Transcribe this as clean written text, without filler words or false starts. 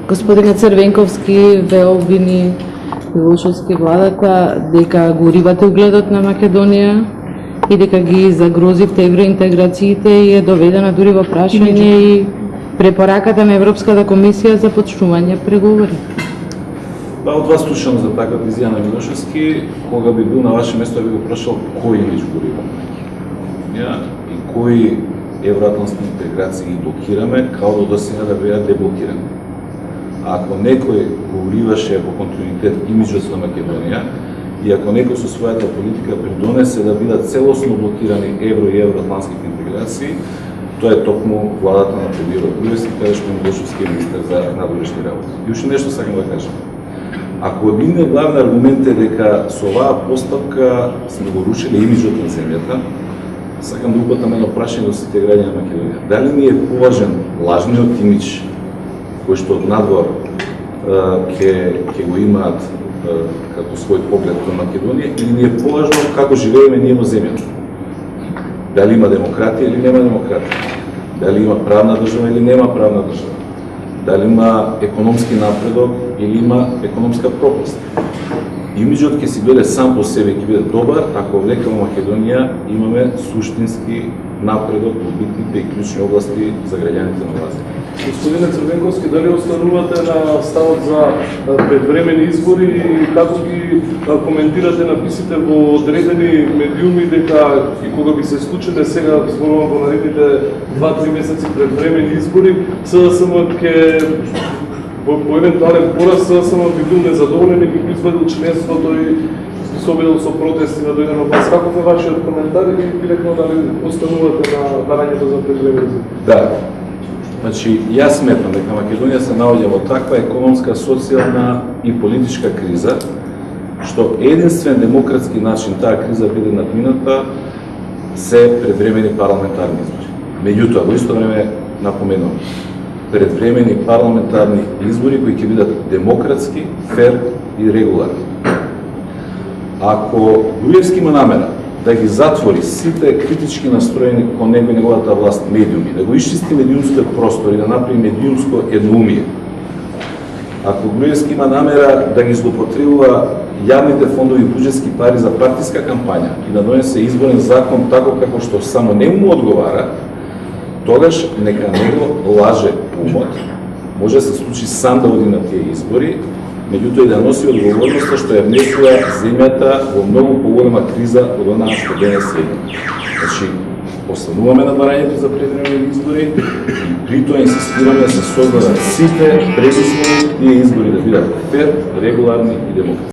Господине Црвенковски ве обвини Милошовски владата дека го уривате угледот на Македонија и дека ги загрозивте евроинтеграциите и е доведена дури во прашање и препораката на Европската комисија за почнување преговори. Од вас слушам за таква изјава на Милошевски, кога би бил на ваше место би го прашал кој имидж го урива Македонија и кои евроатлантски интеграции блокираме, као до сега да беа деблокирани. Ако некој го уриваше во континуитет имиджот на Македонија и ако некој со својата политика придонесе да бидат целосно блокирани евро и евроатлантските интеграции, тоа е токму владата на премиерот Груевски, каде што Милошевски е министер за надворешни работи. И уште нешто сакам да кажам. Ако единиот главен аргумент е дека со оваа постапка сме го рушили имиджот на земјата, сакам да упатам едно прашање до сите граѓани на Македонија. Дали ни е поважен лажниот имидж кој што од надвор ќе го имаат како свој поглед кон Македонија, или ни е поважно како живееме ние во земјата? Дали има демократија или нема демократија? Дали има правна држава или нема правна држава? Дали има економски напредок или има економска пропаст? Имиджот ќе си биде сам по себе, ќе биде добар, ако века во Македонија имаме суштински напредок во битните и клучни области за граѓаните на власт. Господине Црвенковски, дали останувате на ставот за предвремени избори и како ги коментирате написите во одредени медиуми дека и кога би се случиле сега, зборувам во наредните 2-3 месеци предвремени избори, СДСМ ќе по евентуален пораз СДСМ би бил незадоволен и би извадил членството и се обидел со протести да дојде на власт. Каков е вашиот коментар и директно дали останувате на барањето за предвремени избори? Да. Значи, јас сметам дека Македонија се наоѓа во таква економска, социјална и политичка криза, што единствен демократски начин таа криза биде надмината се предвремени парламентарни избори. Меѓутоа, во исто време напоменувам, предвремени парламентарни избори кои ќе бидат демократски, фер и регуларни. Ако Груевски има намера да ги затвори сите критички настроени кон него и неговата власт медиуми, да го исчисти медиумскиот простор и да направи медиумско едноумие. Ако Груевски има намера да ги злоупотребува јавните фондови и буџетски пари за партиска кампања и да донесе изборен закон тако како што само не му одговара, тогаш нека него лаже умот. Може да се случи сам да оди на тие избори, меѓутоа и да носи одговорноста што ја внесува земјата во многу поголема криза од онаа што денес е. Значи, остануваме на барањето за предвремени избори и при тоа инсистираме да се создадат сите предислови тие избори да бидат фер, регуларни и демократични.